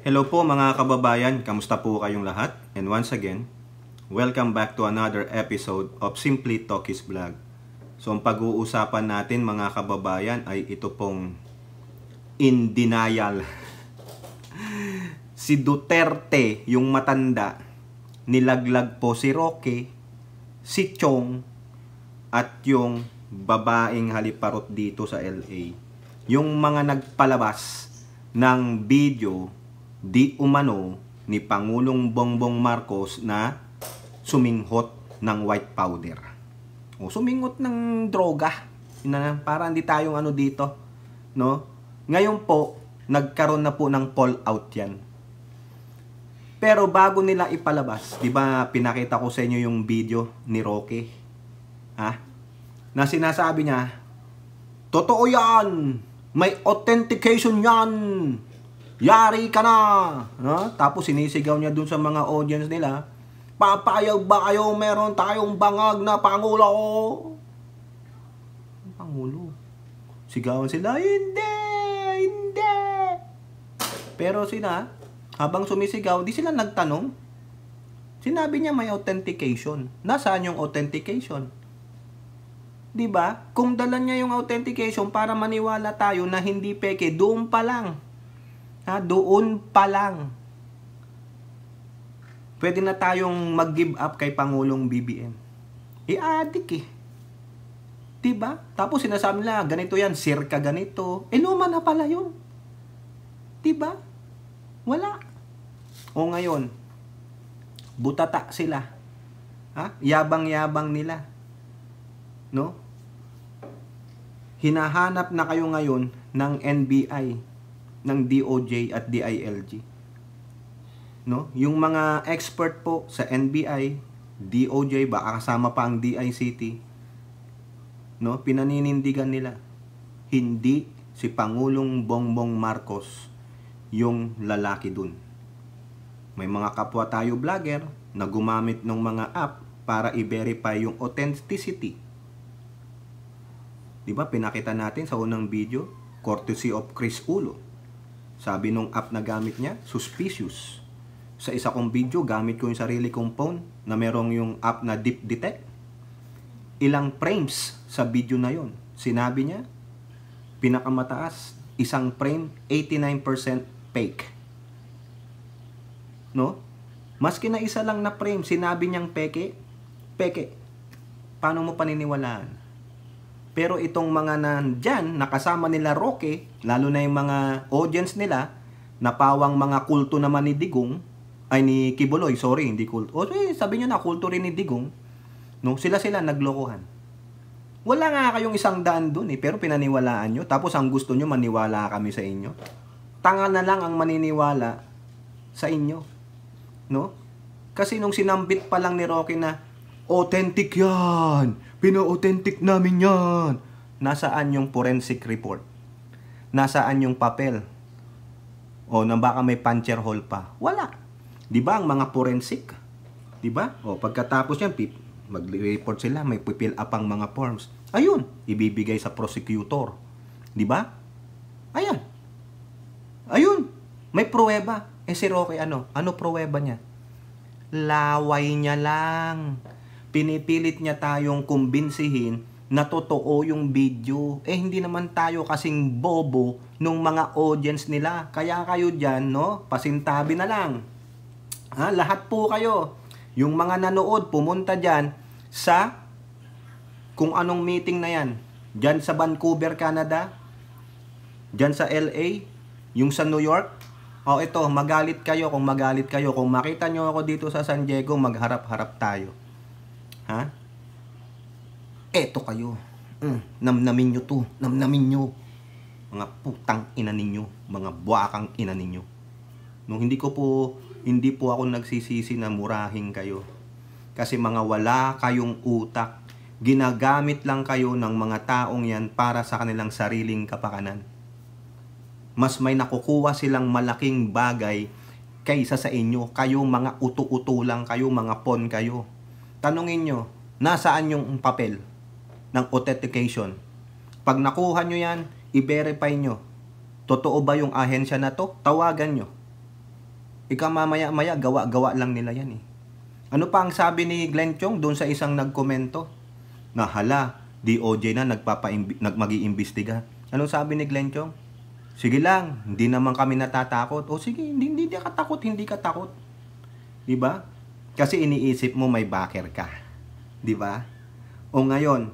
Hello po mga kababayan, kamusta po kayong lahat? And once again, welcome back to another episode of Simply Talkies Vlog. So ang pag-uusapan natin mga kababayan ay ito pong in denial. Si Duterte, yung matanda, nilaglag po si Roque, si Chong, at yung babaeng haliparot dito sa LA. Yung mga nagpalabas ng video di umano ni Pangulong Bongbong Marcos na suminghot ng white powder. O suminghot ng droga. Para hindi tayong ano dito, no? Ngayon po, nagkaroon na po ng fallout yan. Pero bago nila ipalabas, 'di ba pinakita ko sa inyo yung video ni Roque? Na sinasabi niya, totoo yan! May authentication yan! Yari ka na! Tapos sinisigaw niya dun sa mga audience nila, papayag ba kayo meron tayong bangag na Pangulo? Pangulo? Sigawan sila, hindi! Hindi! Pero sila, habang sumisigaw, di sila nagtanong. Sinabi niya may authentication. Nasaan yung authentication? Diba? Kung dala niya yung authentication para maniwala tayo na hindi peke, doon pa lang. Doon pa lang. Pwede na tayong mag-give up kay Pangulong BBM. Adik eh. Diba? Tapos sinasabi nila, ganito yan, circa ganito. Luma na pala yun. Diba? Wala. O ngayon, butata sila. Yabang-yabang nila. No? Hinahanap na kayo ngayon ng NBI, ng DOJ at DILG. No? Yung mga expert po sa NBI, DOJ, baka kasama pa ang DICT, no? Pinaninindigan nila. Hindi si Pangulong Bongbong Marcos yung lalaki dun. May mga kapwa tayo vlogger na gumamit ng mga app para i-verify yung authenticity. Diba, pinakita natin sa unang video, courtesy of Chris Ulo. Sabi nung app na gamit niya, suspicious. Sa isa kong video, gamit ko yung sarili kong phone na merong yung app na Deep Detect. Ilang frames sa video na yon. Sinabi niya, pinakamataas, isang frame, 89% fake. No? Maski na isa lang na frame, sinabi niyang peke. Paano mo paniniwalaan? Pero itong mga nandyan, nakasama nila Roque, lalo na yung mga audience nila, napawang mga kulto naman ni Digong, ay ni Kibuloy, sorry, hindi kulto. Sabi nyo na, kulto rin ni Digong. No? Sila naglokohan. Wala nga kayong 100 dun pero pinaniwalaan nyo. Tapos ang gusto nyo, maniwala kami sa inyo. Tanga na lang ang maniniwala sa inyo. No? Kasi nung sinambit pa lang ni Roque na, authentic yan! Pina-authentic namin yan! Nasaan yung forensic report? Nasaan yung papel? O na baka may puncture hole pa? Wala. Diba ang mga forensic? Diba? O pagkatapos yan, mag-report sila, may pipil up ang mga forms. Ayun, ibibigay sa prosecutor. Diba? Ayan. Ayun, may pruweba. Si Roque ano pruweba niya? Laway niya lang. Pinipilit niya tayong kumbinsihin na totoo yung video. Hindi naman tayo kasing bobo nung mga audience nila. Kaya kayo dyan, no? Pasintabi na lang. Lahat po kayo. Yung mga nanood, pumunta dyan sa kung anong meeting na yan. Dyan sa Vancouver, Canada. Dyan sa LA. Yung sa New York. Ito, magalit kayo kung magalit kayo. Kung makita nyo ako dito sa San Diego, magharap-harap tayo. Eto kayo. Namnamin nyo to. Namnamin nyo. Mga putang ina ninyo. Mga buwakang ina ninyo. Nung hindi po ako nagsisisi na murahin kayo. Kasi mga wala kayong utak. Ginagamit lang kayo ng mga taong yan para sa kanilang sariling kapakanan. Mas may nakukuha silang malaking bagay kaysa sa inyo. Kayo mga uto-uto lang kayo, mga pon kayo. Tanungin nyo, nasaan yung papel ng authentication? Pag nakuha nyo yan, i-verify nyo. Totoo ba yung ahensya na to? Tawagan nyo. Ika mamaya-maya, gawa-gawa lang nila yan eh. Ano pa ang sabi ni Glenn Chong doon sa isang nagkomento? Na hala, DOJ na mag-iimbestiga. Anong sabi ni Glenn Chong? Sige lang, hindi naman kami natatakot. O sige, hindi ka takot, hindi ka takot. Diba? Kasi iniisip mo may backer ka. Diba? O ngayon,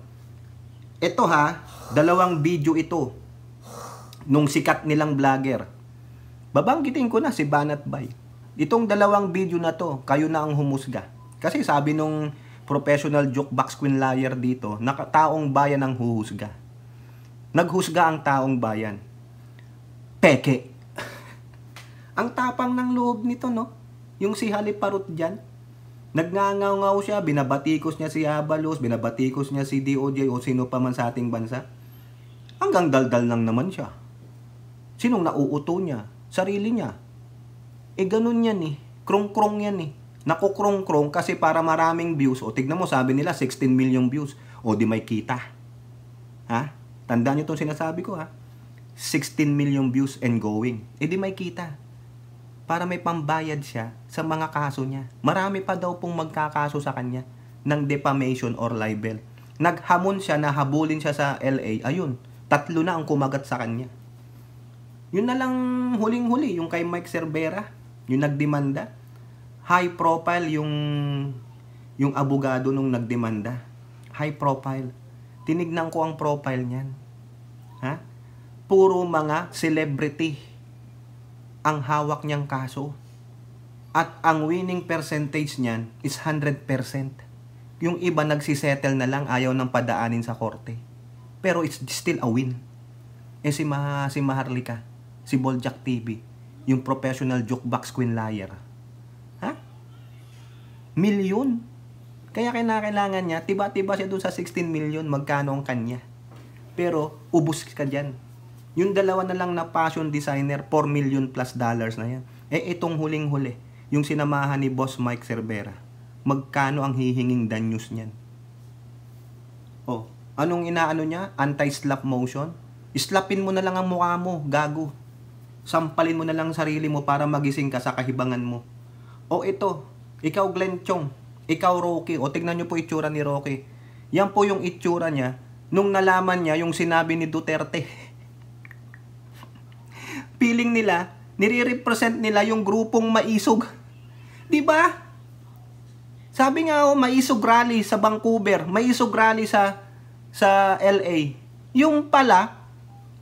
ito ha, 2 video ito nung sikat nilang vlogger. Babanggitin ko na si Banat Bay. Itong 2 video na to, kayo na ang humusga. Kasi sabi nung professional jukebox queen liar dito, taong bayan ang huhusga. Naghusga ang taong bayan. Peke. Ang tapang ng loob nito, no? Yung si Haliparot dyan, nagngangaw-ngaw siya, binabatikos niya si Abalos, binabatikos niya si DOJ o sino pa man sa ating bansa. Hanggang daldal lang naman siya. Sinong nauuto niya? Sarili niya. Ganun yan eh. Krong-krong yan eh. Nakukrong-krong kasi para maraming views. O tignan mo, sabi nila 16 million views. O di may kita. Ha? Tandaan nyo itong sinasabi ko ha. 16 million views and going. Di may kita. Para may pambayad siya sa mga kaso niya. Marami pa daw pong magkakaso sa kanya ng defamation or libel. Naghamon siya, nahabulin siya sa LA. Ayun, 3 na ang kumagat sa kanya. Yun na lang huling-huli, yung kay Mike Cervera, yung nagdemanda. High profile yung abogado nung nagdemanda. High profile. Tinignan ko ang profile niyan. Ha? Puro mga celebrity ang hawak niyang kaso. At ang winning percentage niyan is 100%. Yung iba nagsisettle na lang, ayaw nang padaanin sa korte. Pero it's still a win. Si Maharlika, si Boljak TV, yung professional jukebox queen liar. Ha? Milyon. Kaya kinakailangan niya, tiba-tiba siya doon sa 16 million, magkano ang kanya. Pero, ubus ka dyan. Yung 2 na lang na fashion designer, 4 million plus dollars na yan. Itong huling-huli, yung sinamahan ni Boss Mike Cervera, magkano ang hihinging danyos niyan? Anong inaano niya? Anti-slap motion? Islapin mo na lang ang mukha mo, gago. Sampalin mo na lang sarili mo para magising ka sa kahibangan mo. Ito, ikaw Glenn Chong, ikaw Rocky, tignan nyo po itsura ni Rocky. Yan po yung itsura niya nung nalaman niya yung sinabi ni Duterte. Feeling nila, nire-represent nila yung grupong maisog. Diba? Sabi nga maisog rally sa Vancouver, maisog rally sa LA. Yung pala,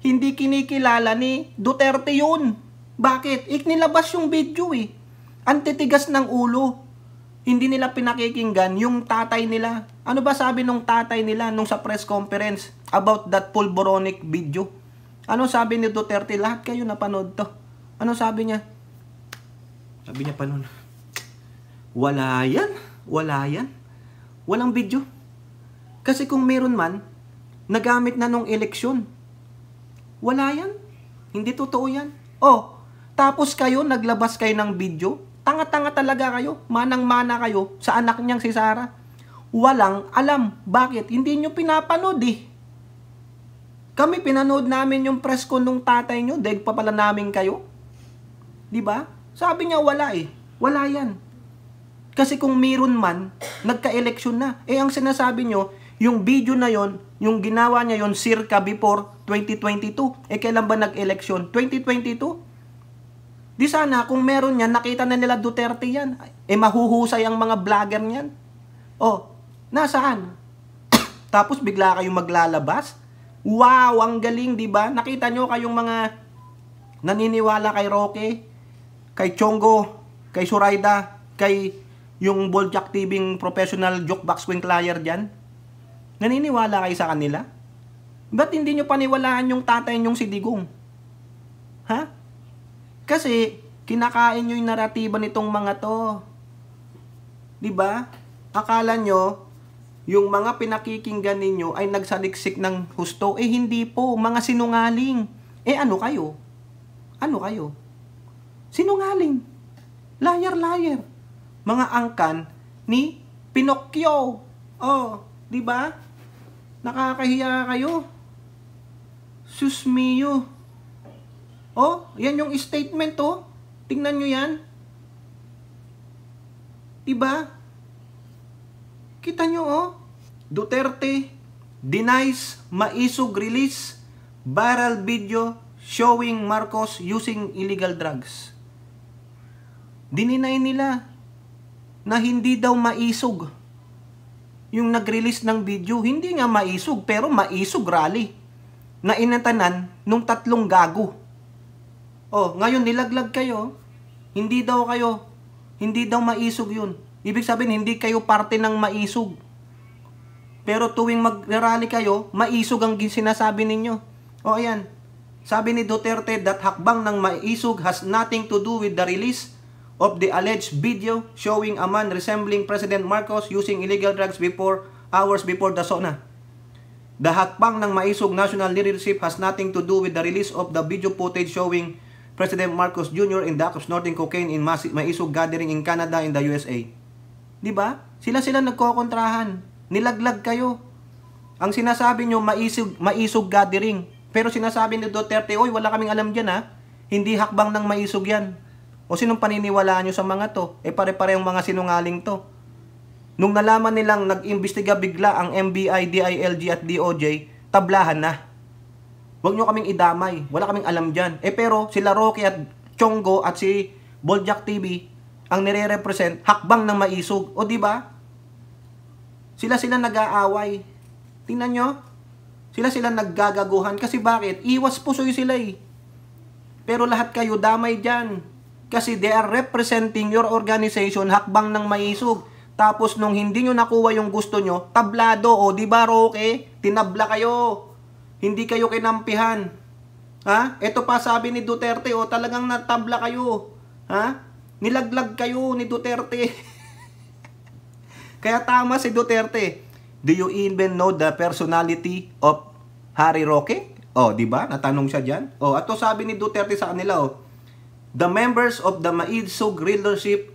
hindi kinikilala ni Duterte yun. Bakit? Nilabas yung video eh. Ang titigas ng ulo. Hindi nila pinakikinggan yung tatay nila. Ano ba sabi nung tatay nila nung sa press conference about that pulboronic video? Ano sabi ni Duterte? Lahat kayo napanood to. Ano sabi niya? Sabi niya pa nun, wala yan. Wala yan. Walang video. Kasi kung meron man, nagamit na nung eleksyon. Wala yan. Hindi totoo yan. Tapos kayo, naglabas kayo ng video. Tanga-tanga talaga kayo. Manang-mana kayo sa anak niyang si Sarah. Walang alam. Bakit? Hindi nyo pinapanood eh. Kami pinanood namin yung press con nung tatay nyo. Dahil pa pala namin kayo. Diba? Sabi niya wala eh. Wala yan. Kasi kung meron man, nagka-eleksyon na. Ang sinasabi nyo, yung video na yon, yung ginawa niya yon circa before 2022. Kailan ba nag-eleksyon? 2022? Di sana, kung meron yan, nakita na nila Duterte yan. Mahuhusay ang mga vlogger niyan. Nasaan? Tapos bigla kayong maglalabas? Wow, ang galing, di ba? Nakita nyo kayong mga naniniwala kay Roque, kay Chongo, kay Suraida, kay yung Boljak TV professional jukebox queen liar dyan? Naniniwala kayo sa kanila? Ba't hindi nyo paniwalaan yung tatay nyong si Digong? Ha? Kasi, kinakain nyo yung naratiba nitong mga to. Diba? Akala nyo, yung mga pinakikinggan ninyo ay nagsaliksik ng husto. Hindi po. Mga sinungaling. Ano kayo? Ano kayo? Sinungaling. Liar. Mga angkan ni Pinocchio. Diba? Nakakahiya kayo. Sus mio. Yan yung statement Tingnan nyo yan. Diba? Kita nyo, oh. Duterte denies maisog release viral video showing Marcos using illegal drugs. Dininay nila na hindi daw maisog yung nag-release ng video. Hindi nga maisog, pero maisog rally na inatanan nung 3 gago. Oh, ngayon nilaglag kayo. Hindi daw maisog yun. Ibig sabihin, hindi kayo parte ng maisog. Pero tuwing mag-rally kayo, maisog ang sinasabi ninyo. O ayan, sabi ni Duterte that hakbang ng maisog has nothing to do with the release of the alleged video showing a man resembling President Marcos using illegal drugs hours before the SONA. The hakbang ng maisog national leadership has nothing to do with the release of the video footage showing President Marcos Jr. in the act of snorting cocaine in maisog gathering in Canada and the USA. Diba? Sila nagkokontrahan. Nilaglag kayo. Ang sinasabi nyo, maisog gathering. Pero sinasabi ni Duterte, oy, wala kaming alam dyan ha. Hindi hakbang ng maisog yan. O sinong paniniwalaan nyo sa mga to? Pare-parehong mga sinungaling to. Nung nalaman nilang nag-imbestiga bigla ang NBI, DILG at DOJ, tablahan na. Huwag nyo kaming idamay. Wala kaming alam dyan. Pero sila Roque at Chongo at si Boljak TV ang nire-represent hakbang ng maisog. O diba? Sila nag-aaway. Tingnan nyo. Sila naggagaguhan. Kasi bakit? Iwas pusoy sila eh. Pero lahat kayo damay dyan. Kasi they are representing your organization hakbang ng maisog. Tapos nung hindi nyo nakuha yung gusto nyo, tablado. O diba Roque? Tinabla kayo. Hindi kayo kinampihan. Ha? Ito pa sabi ni Duterte, o talagang natabla kayo. Ha? Nilaglag kayo ni Duterte. Kaya tama si Duterte. Do you even know the personality of Harry Roque? Oh, di ba? Natanong siya diyan. Oh, ato sabi ni Duterte sa kanila, oh. The members of the maisog leadership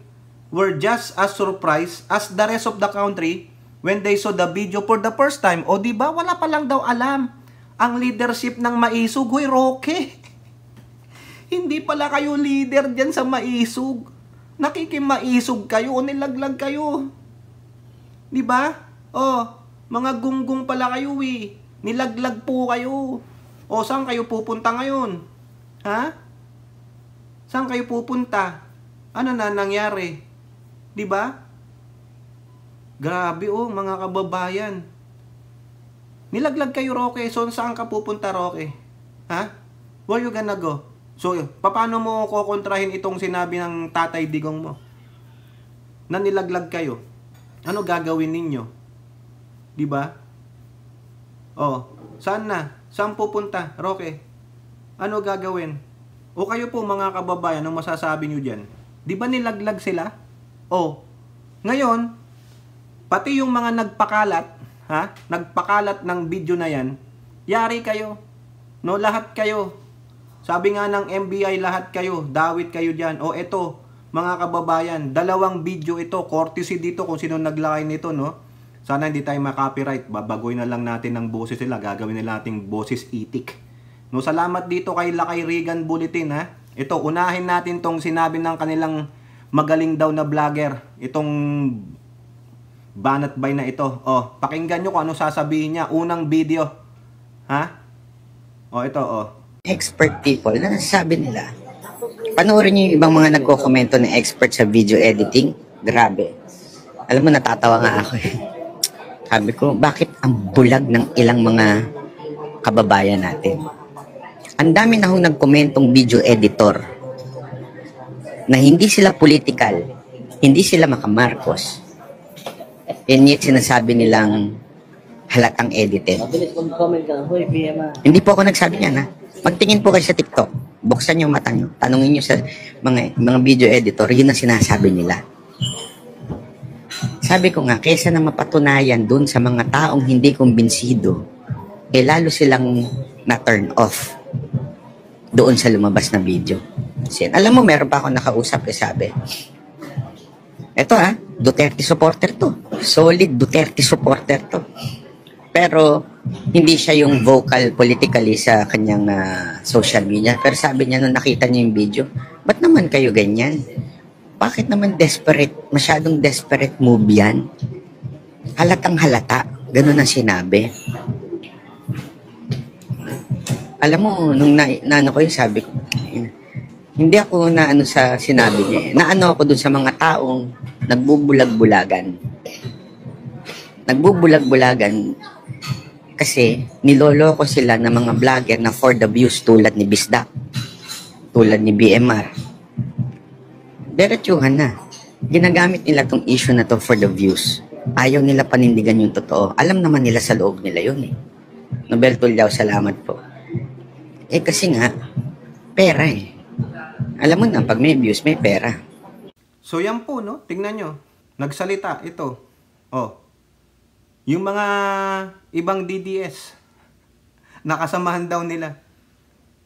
were just as surprised as the rest of the country when they saw the video for the first time. Oh, di ba? Wala pa lang daw alam ang leadership ng maisog. Hoy, Roque. Hindi pala kayo leader diyan sa maisog. Nakikimaisog kayo o nilaglag kayo. Di ba? Oh, mga gunggong pala kayo eh. Nilaglag po kayo. O, saan kayo pupunta ngayon? Ha? Saan kayo pupunta? Ano na nangyari? Di ba? Grabe oh, mga kababayan. Nilaglag kayo, Roque. So, saan ka pupunta, Roque? Ha? Where you gonna go? So, paano mo kukontrahin itong sinabi ng Tatay Digong mo? Na nilaglag kayo? Ano gagawin ninyo? Di ba? Oh, saan na? Saan pupunta, Roque? Ano gagawin? O kayo po mga kababayan, anong masasabi nyo dyan? Di ba nilaglag sila? Oh, ngayon, pati yung mga nagpakalat, ha? Nagpakalat ng video na yan, yari kayo. No, lahat kayo. Sabi nga ng NBI, lahat kayo, dawit kayo dyan. O eto, mga kababayan, 2 video ito, courtesy dito kung sino naglakay nito, no? Sana hindi tayo ma-copyright, babagoy na lang natin ng boses nila, gagawin nila nating boses itik. No, salamat dito kay Lakay Regan Bulletin, ha? Ito, unahin natin tong sinabi ng kanilang magaling daw na vlogger, itong Banat Bay na ito. Oh, pakinggan nyo kung ano sasabihin niya, unang video. Ha? Oh, ito, oh. Expert people na nasasabi nila. Panoorin niyo yung ibang mga nagko-komento na expert sa video editing. Grabe. Alam mo, natatawa nga ako eh. Sabi ko, bakit ang bulag ng ilang mga kababayan natin? Ang dami na hong nagkomentong video editor na hindi sila political, hindi sila makamarcos. And yet sinasabi nilang halatang edited. Hindi po ako nagsabi niyan, ha? Magtingin po kayo sa TikTok. Buksan yung mata nyo. Tanungin nyo sa mga video editor, yun ang sinasabi nila. Sabi ko nga, kesa na mapatunayan dun sa mga taong hindi kumbinsido, lalo silang na-turn off doon sa lumabas na video. Kasi, alam mo, meron pa ako nakausap, sabi, eto Duterte supporter to. Solid Duterte supporter to. Pero, hindi siya yung vocal politically sa kanyang social media. Pero sabi niya, nung nakita niya yung video, ba't naman kayo ganyan? Bakit naman desperate, masyadong desperate move yan? Halatang halata, ganun ang sinabi. Alam mo, nung naano ko yung sabi ko, hindi ako naano sa sinabi niya. Naano ako dun sa mga taong nagbubulag-bulagan. Nagbubulag-bulagan kasi niloloko sila ng mga vlogger na for the views tulad ni Bisdak, tulad ni BMR. Diretsuhan na. Ginagamit nila tong issue na to for the views. Ayaw nila panindigan yung totoo. Alam naman nila sa loob nila yun eh. Nobel Tulyao, salamat po. Eh kasi nga, pera eh. Alam mo na, pag may views, may pera. So yan po, no? Tingnan nyo. Nagsalita, ito. Oh. Yung mga ibang DDS, nakasamahan daw nila.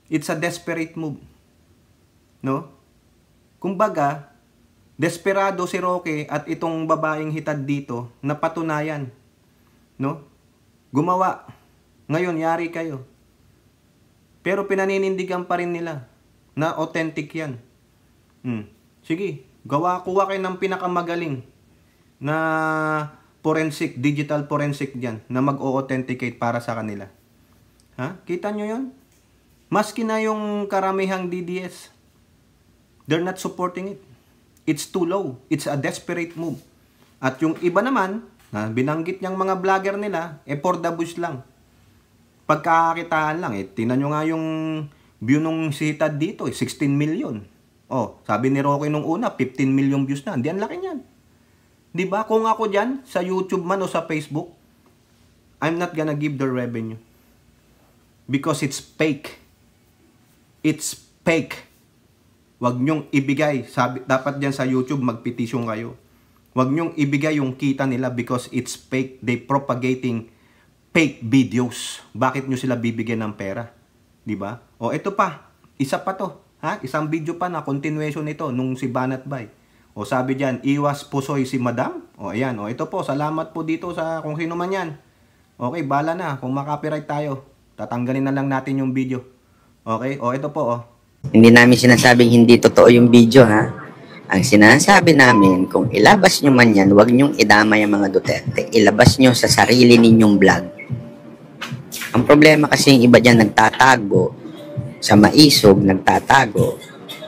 It's a desperate move. No? Kumbaga, desperado si Roque at itong babaeng hitad dito na patunayan. No? Gumawa. Ngayon, yari kayo. Pero pinaninindigan pa rin nila na authentic yan. Sige, kuha kayo ng pinakamagaling na digital forensic dyan na mag-o-authenticate para sa kanila. Ha? Kita nyo yun? Maski na yung karamihang DDS, they're not supporting it. It's too low. It's a desperate move. At yung iba naman, na binanggit niyang mga vlogger nila, for the bush lang. Pagkakakitaan lang, tingnan nyo nga yung view nung si Hitad dito, 16 million. Oh, sabi ni Roque nung una, 15 million views na. Hindi, ang laki niyan. Diba? Kung ako dyan, sa YouTube man o sa Facebook, I'm not gonna give the revenue. Because it's fake. It's fake. Wag nyong ibigay. Dapat dyan sa YouTube, magpetisyon kayo. Wag nyong ibigay yung kita nila because it's fake. They propagating fake videos. Bakit nyo sila bibigyan ng pera? Diba? O ito pa, isa pa to. Ha? Isang video pa na continuation nito nung si Banat Bay. O sabi diyan, iwas pusoy si Madam. O ayan, o ito po, salamat po dito sa kung sino man yan. Okay, bala na. Kung makapiright tayo, tatanggalin na lang natin yung video. Okay, o ito po, o. Hindi namin sinasabing hindi totoo yung video, ha? Ang sinasabi namin, kung ilabas nyo man yan, huwag nyong idama yung mga Duterte. Ilabas nyo sa sarili ninyong vlog. Ang problema kasi yung iba dyan nagtatago sa maisog, nagtatago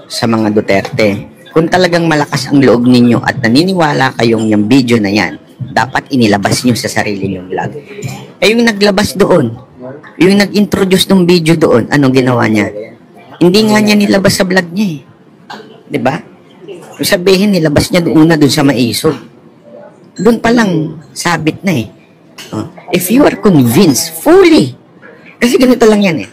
sa mga Duterte. Kung talagang malakas ang loob ninyo at naniniwala kayong yung video na yan, dapat inilabas nyo sa sarili nyong vlog. Eh yung naglabas doon, yung nag-introduce ng video doon, anong ginawa niya? Hindi nga niya nilabas sa vlog niya eh. Diba? Kung sabihin, nilabas niya doon sa maisog. Doon pa lang sabit na eh. If you are convinced fully, kasi ganito lang yan eh.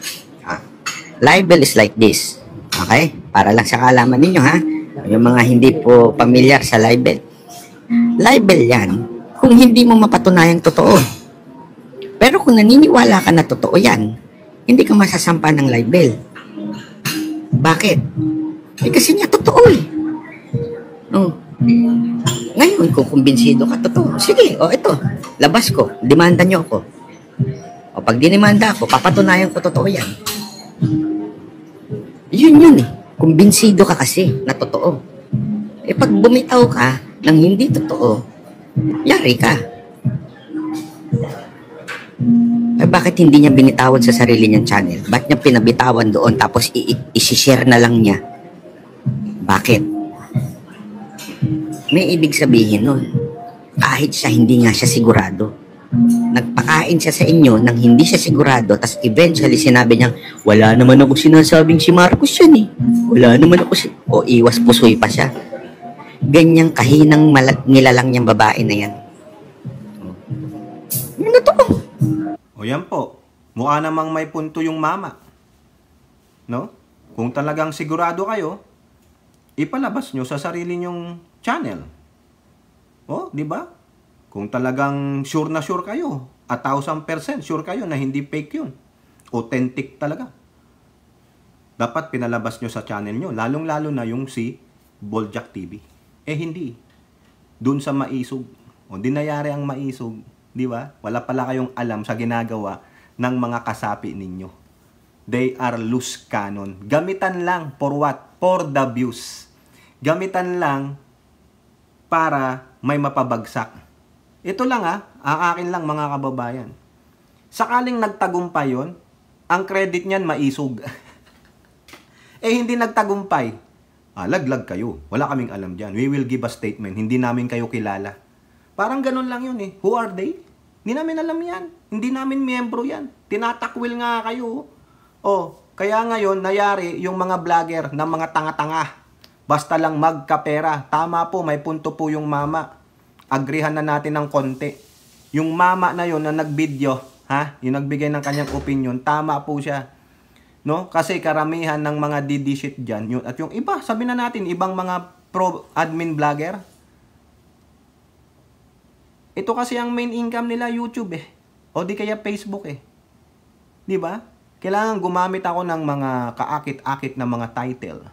Libel is like this. Okay? Para lang sa kaalaman ninyo ha. Yung mga hindi po pamilyar sa libel. Libel yan kung hindi mo mapatunayang totoo. Pero kung naniniwala ka na totoo yan, hindi ka masasampa ng libel. Bakit? Eh kasi nga totoo eh. Ngayon, kung kumbinsido ka, totoo. Sige, ito, labas ko, demanda nyo ako. O pag dinimanda ako, papatunayan ko totoo yan. Yun eh. Kumbinsido ka kasi na totoo. Eh pag bumitaw ka ng hindi totoo, yari ka. Eh bakit hindi niya binitawan sa sarili niyang channel? Ba't niya pinabitawan doon tapos i-share na lang niya? Bakit? May ibig sabihin nun. Kahit siya hindi nga siya sigurado. Nagpakain siya sa inyo nang hindi siya sigurado, tas eventually sinabi niyang, wala naman ako sinasabing si Marcos yan eh. Wala naman ako o iwas pusoy pa siya. Ganyang kahinang nilalang niyang babae na yan. Ano to? O yan po. Mukha namang may punto yung mama. No? Kung talagang sigurado kayo, ipalabas nyo sa sarili nyong channel. O, di ba? Kung talagang sure na sure kayo, 1,000% sure kayo na hindi fake yun. Authentic talaga. Dapat pinalabas nyo sa channel nyo. Lalong-lalo na yung si Boljak TV. Eh hindi. Doon sa maisog. O dinayari ang maisog. Di ba? Wala pala kayong alam sa ginagawa ng mga kasapi ninyo. They are loose cannon. Gamitan lang for what? For the views. Gamitan lang para may mapabagsak. Ito lang aakin lang mga kababayan. Sakaling nagtagumpay yon, ang credit niyan maisog. Hindi nagtagumpay. Laglag kayo. Wala kaming alam dyan. We will give a statement. Hindi namin kayo kilala. Parang ganun lang yun Who are they? Hindi namin alam yan. Hindi namin miyembro yan. Tinatakwil nga kayo. Kaya ngayon, nayari yung mga vlogger na mga tanga-tanga. Basta lang magkapera. Tama po, may punto po yung mama. Agrihan na natin ng konti. Yung mama na yun na nag-video, yung nagbigay ng kanyang opinion, tama po siya. No? Kasi karamihan ng mga DD shit dyan, yun, at yung iba, sabi na natin, ibang mga pro-admin vlogger, ito kasi ang main income nila, YouTube o di kaya Facebook di ba? Kailangan gumamit ako ng mga kaakit-akit na mga title.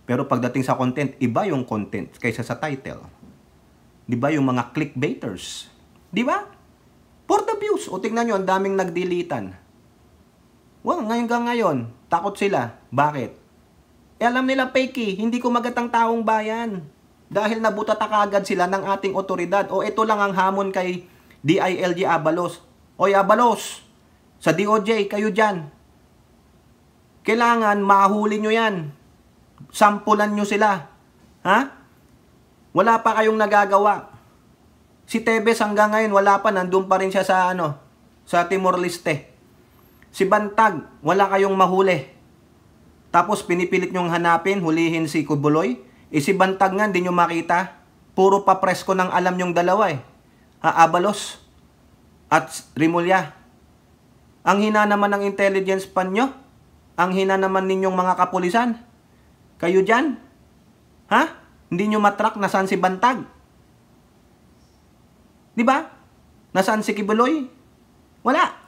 Pero pagdating sa content, iba yung content kaysa sa title. Di ba? Yung mga clickbaiters. Di ba? For the views. O tignan nyo, ang daming nagdilitan. Ngayon, takot sila. Bakit? Alam nila fake hindi kumagat ang taong bayan. Dahil nabutata kagad sila ng ating otoridad. Ito lang ang hamon kay DILG Abalos. Abalos, sa DOJ, kayo dyan. Kailangan mahuli nyo yan. Sampulan nyo sila. Wala pa kayong nagagawa. Si Tebes hanggang ngayon, wala pa. Nandun pa rin siya sa, sa Timor-Leste. Si Bantag, wala kayong mahuli. Tapos pinipilit nyong hanapin, hulihin si Kibuloy. Si Bantag nga, hindi nyo makita. Puro pa presko ng alam nyong dalawa Abalos at Rimulya. Ang hina naman ng intelligence pan nyo. Ang hina naman ninyong mga kapulisan. Kayo dyan? Hindi nyo matrack nasaan si Bantag? Di ba? Nasaan si Kibuloy? Wala.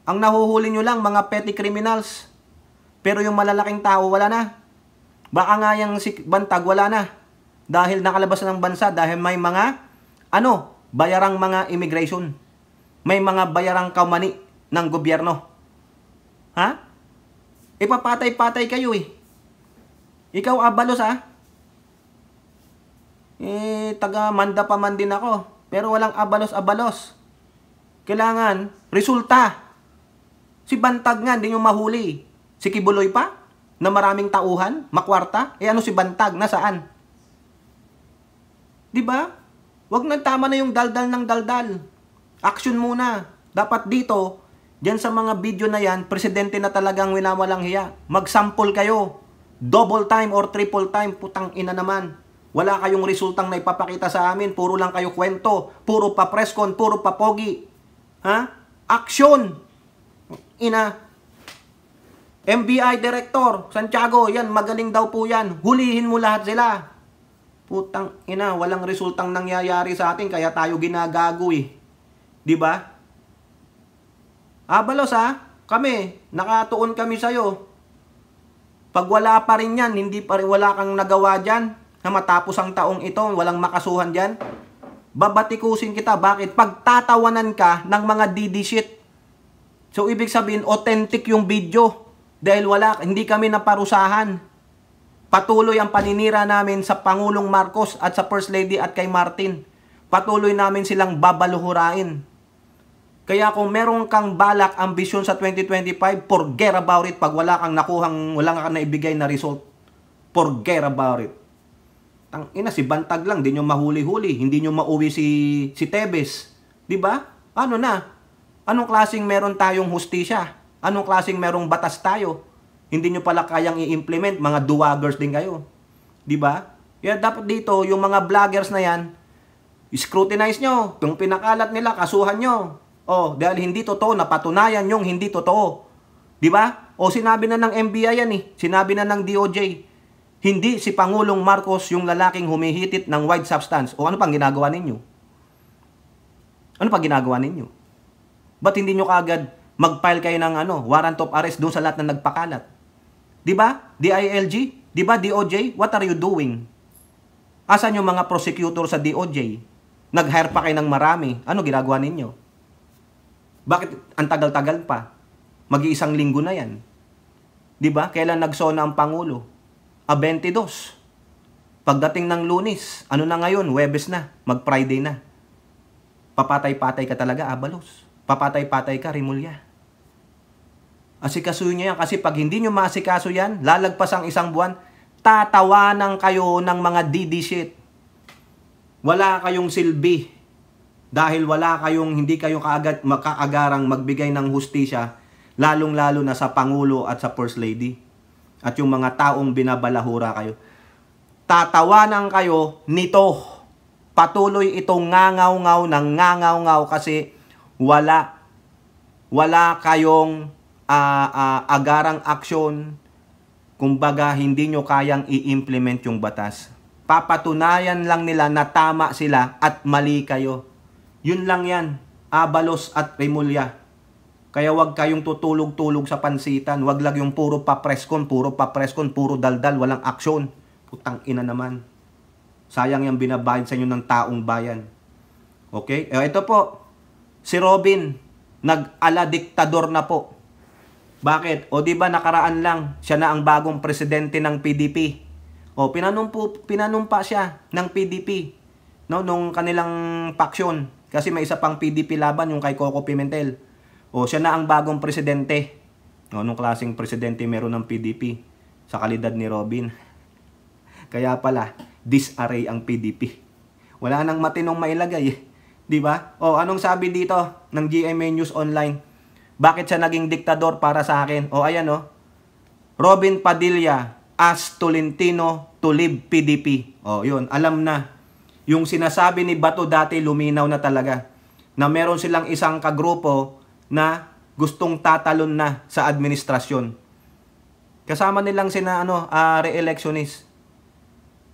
Ang nahuhuli nyo lang, mga petty criminals. Pero yung malalaking tao, wala na. Baka nga yung si Bantag, wala na. Dahil nakalabas na ng bansa, dahil may mga, bayarang mga immigration. May mga bayarang kaumani ng gobyerno. Ipapatay-patay kayo Ikaw, Abalos taga Manda pa man din ako. Pero walang Abalos-Abalos. Kailangan, resulta. Si Bantag nga, hindi nyo mahuli. Si Kibuloy pa, na maraming tauhan, makwarta. Ano si Bantag, nasaan? Diba? Wag na, tama na yung daldal ng daldal. Action muna. Dapat dito, dyan sa mga video na yan, presidente na talagang winawalang hiya. Mag-sample kayo. Double time or triple time, putang ina naman. Wala kayong resultang na ipapakita sa amin. Puro lang kayo kwento. Puro pa presscon, puro pa pogi. Action! MBI Director, Santiago, yan, magaling daw po yan. Hulihin mo lahat sila. Putang ina, walang resultang nangyayari sa atin, kaya tayo ginagago Diba? Abalos kami, nakatuon kami sa'yo. Pag wala pa rin yan, wala kang nagawa dyan, na matapos ang taong ito, walang makasuhan dyan, babatikusin kita. Bakit? Pagtatawanan ka ng mga DD shit. So, ibig sabihin, authentic yung video. Dahil hindi kami naparusahan. Patuloy ang paninira namin sa Pangulong Marcos at sa First Lady at kay Martin. Patuloy namin silang babaluhurain. Kaya kung meron kang balak, ambisyon sa 2025, forget about it. Pag wala kang naibigay na result, forget about it. Tangina, si Bantag lang, di nyo mahuli-huli. Hindi nyo mauwi si Tebes. Diba? Anong klaseng meron tayong hustisya? Anong klaseng merong batas tayo? Hindi nyo pala kayang i-implement, mga duwagers din kayo. Diba? Kaya dapat dito, yung mga vloggers na yan, scrutinize nyo. Yung pinakalat nila, kasuhan nyo. Dahil hindi totoo, napatunayan yung hindi totoo. Diba? Sinabi na ng NBI yan Sinabi na ng DOJ. Hindi si Pangulong Marcos yung lalaking humihitit ng white substance. Ano pang ginagawa ninyo? Ano pang ginagawa ninyo? Ba't hindi nyo kaagad mag-file kayo ng warrant of arrest doon sa lahat na nagpakalat? Diba? DILG? Diba DOJ? What are you doing? Asan yung mga prosecutor sa DOJ? Nag-hire pa kayo ng marami. Ano ginagawa ninyo? Bakit ang tagal-tagal pa? Mag-iisang linggo na yan. Diba? Kailan nagsona ang Pangulo? 22. Pagdating ng Lunes, ano na ngayon? Huwebes na, mag-Friday na. Papatay-patay ka talaga, Abalos. Papatay-patay ka, Rimulya. Asikasuhin niyo yan kasi pag hindi niyo maasikaso yan, lalagpas ang isang buwan, tatawanan kayo ng mga DD shit. Wala kayong silbi dahil hindi kayo kaagad makaagarang magbigay ng hustisya, lalong-lalo na sa Pangulo at sa First Lady at yung mga taong binabalahura kayo. Tatawanan kayo nito. Patuloy itong ngangaw-ngaw ng ngangaw-ngaw kasi wala kayong agarang aksyon. Kumbaga, hindi nyo kayang i-implement yung batas. Papatunayan lang nila na tama sila at mali kayo. Yun lang yan, Abalos at Rimulya. Kaya wag kayong tutulog-tulog sa pansitan. Wag lang yung puro papreskon, puro daldal, walang aksyon. Putang ina naman. Sayang yung binabayad sa inyo ng taong bayan. Okay? Ito po, si Robin, nag-ala diktador na po. Bakit? O di ba nakaraan lang, siya na ang bagong presidente ng PDP. O pinanumpa siya ng PDP, no, nung kanilang paksyon. Kasi may isa pang PDP laban, yung kay Coco Pimentel. O siya na ang bagong presidente. O, nung klaseng presidente meron ng PDP sa kalidad ni Robin. Kaya pala, disarray ang PDP. Wala nang matinong mailagay, eh. Di ba? O, anong sabi dito ng GMA News Online? Bakit siya naging diktador para sa akin? O, ayan, o. Robin Padilla asked Tolentino to leave PDP. O, yun. Alam na. Yung sinasabi ni Bato dati, luminaw na talaga. Na meron silang isang kagrupo na gustong tatalon na sa administrasyon. Kasama nilang re-electionist.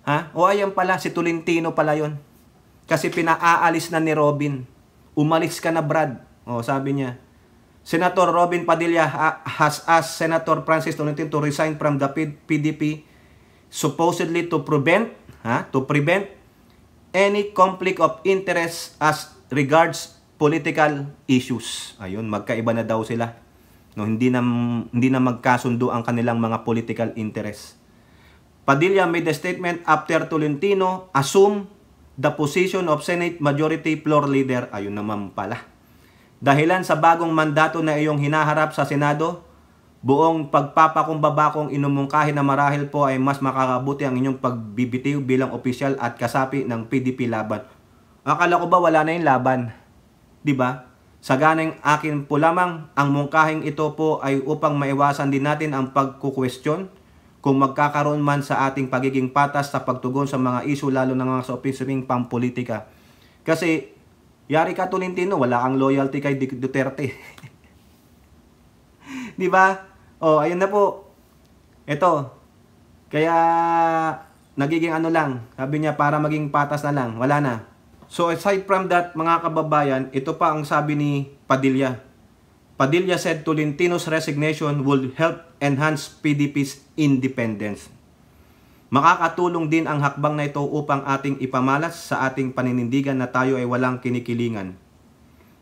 Ha? O, ayan pala. Si Tolentino pala yun. Kasi pinaaalis na ni Robin. Umalis ka na, Brad. O, sabi niya. Senator Robin Padilla has asked Senator Francis Tolentino to resign from the PDP supposedly to prevent any conflict of interest as regards political issues. Ayun, magkaiba na daw sila. No, hindi na magkasundo ang kanilang mga political interest. Padilla made a statement after Tolentino assumed the position of Senate Majority Floor Leader. Ayun naman pala. Dahilan sa bagong mandato na iyong hinaharap sa Senado, buong pagpapakumbaba kong inumungkahi na marahil po ay mas makakabuti ang inyong pagbibitiw bilang opisyal at kasapi ng PDP laban. Akala ko ba wala na yung laban? Diba? Saganang akin po lamang, ang mungkahing ito po ay upang maiwasan din natin ang pagkukwestiyon kung magkakaroon man sa ating pagiging patas sa pagtugon sa mga isyu lalo na mga sa opisiping pampolitika. Kasi yari ka, Tolentino, wala kang loyalty kay Duterte. Di ba? O, ayun na po. Ito. Kaya, nagiging lang. Sabi niya, para maging patas na lang. Wala na. So, aside from that, mga kababayan, ito pa ang sabi ni Padilla. Padilla said Tolentino's resignation will help enhance PDP's independence. Makakatulong din ang hakbang na ito upang ating ipamalas sa ating paninindigan na tayo ay walang kinikilingan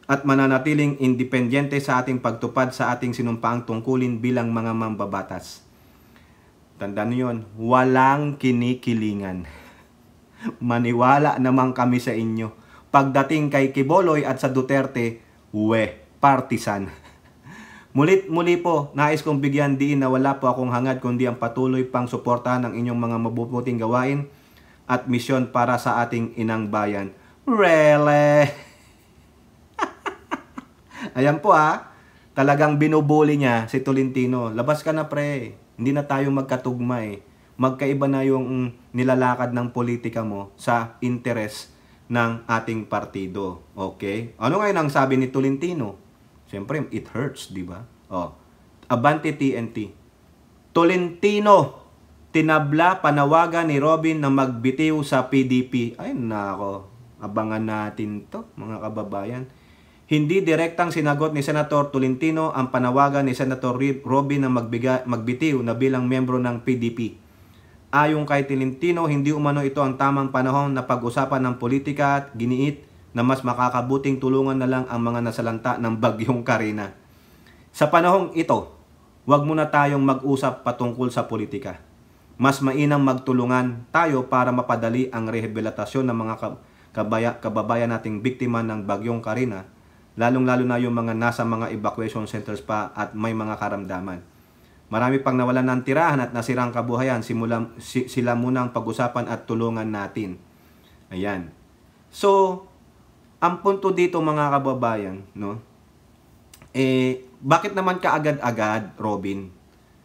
at mananatiling independyente sa ating pagtupad sa ating sinumpaang tungkulin bilang mga mambabatas. Tandaan niyo yun, walang kinikilingan. Maniwala naman kami sa inyo. Pagdating kay Quiboloy at sa Duterte, partisan. Muli po, nais kong bigyan diin na wala po akong hangad kundi ang patuloy pang suportahan ng inyong mga mabubuting gawain at misyon para sa ating inang bayan. Really? Ayan po talagang binubuli niya si Tolentino. Labas ka na, pre. Hindi na tayo magkatugma eh. Magkaiba na yung nilalakad ng politika mo sa interes ng ating partido. Okay? Ano ngayon ang sabi ni Tolentino? Siyempre, it hurts, di ba? Abante TNT. Tolentino, tinabla panawagan ni Robin na magbitiw sa PDP. Ay, nako. Abangan natin to, mga kababayan. Hindi direktang sinagot ni Senator Tolentino ang panawagan ni Senator Robin na magbitiw na bilang membro ng PDP. Ayon kay Tolentino, hindi umano ito ang tamang panahon na pag-usapan ng politika at giniit na mas makakabuting tulungan na lang ang mga nasalanta ng Bagyong Karina. Sa panahong ito, huwag muna tayong mag-usap patungkol sa politika. Mas mainam magtulungan tayo para mapadali ang rehabilitasyon ng mga kababayan nating biktima ng Bagyong Karina, lalong-lalo na yung mga nasa mga evacuation centers pa at may mga karamdaman. Marami pang nawalan ng tirahan at nasirang kabuhayan, sila munang pag-usapan at tulungan natin. Ayan. So, ang punto dito mga kababayan, no? Bakit naman kaagad-agad, Robin,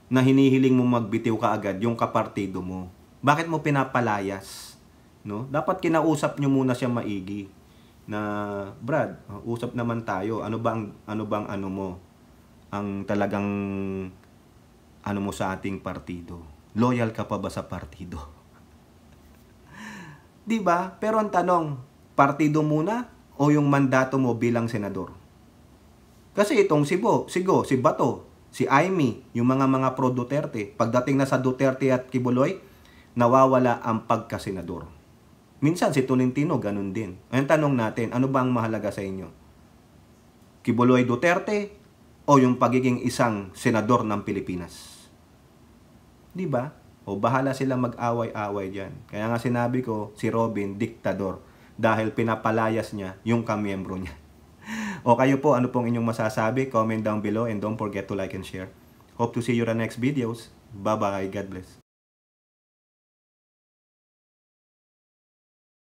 na hinihiling mo magbitiw kaagad yung kapartido mo? Bakit mo pinapalayas? No? Dapat kinausap nyo muna siya maigi. Na, Brad, usap naman tayo. Ano bang ano mo? Ang talagang ano mo sa ating partido? Loyal ka pa ba sa partido? 'Di ba? Pero ang tanong, partido muna o yung mandato mo bilang senador? Kasi itong si Bato, si Aimee, yung mga pro Duterte, pagdating na sa Duterte at Kibuloy, nawawala ang pagkasenador. Minsan si Tolentino ganun din. Ang tanong natin, ano ba ang mahalaga sa inyo? Kibuloy Duterte o yung pagiging isang senador ng Pilipinas? 'Di ba? O bahala sila mag-away-away diyan. Kaya nga sinabi ko, si Robin diktador dahil pinapalayas niya yung kamiyembro niya. O kayo po, ano pong inyong masasabi? Comment down below and don't forget to like and share. Hope to see you in the next videos. Bye-bye. God bless.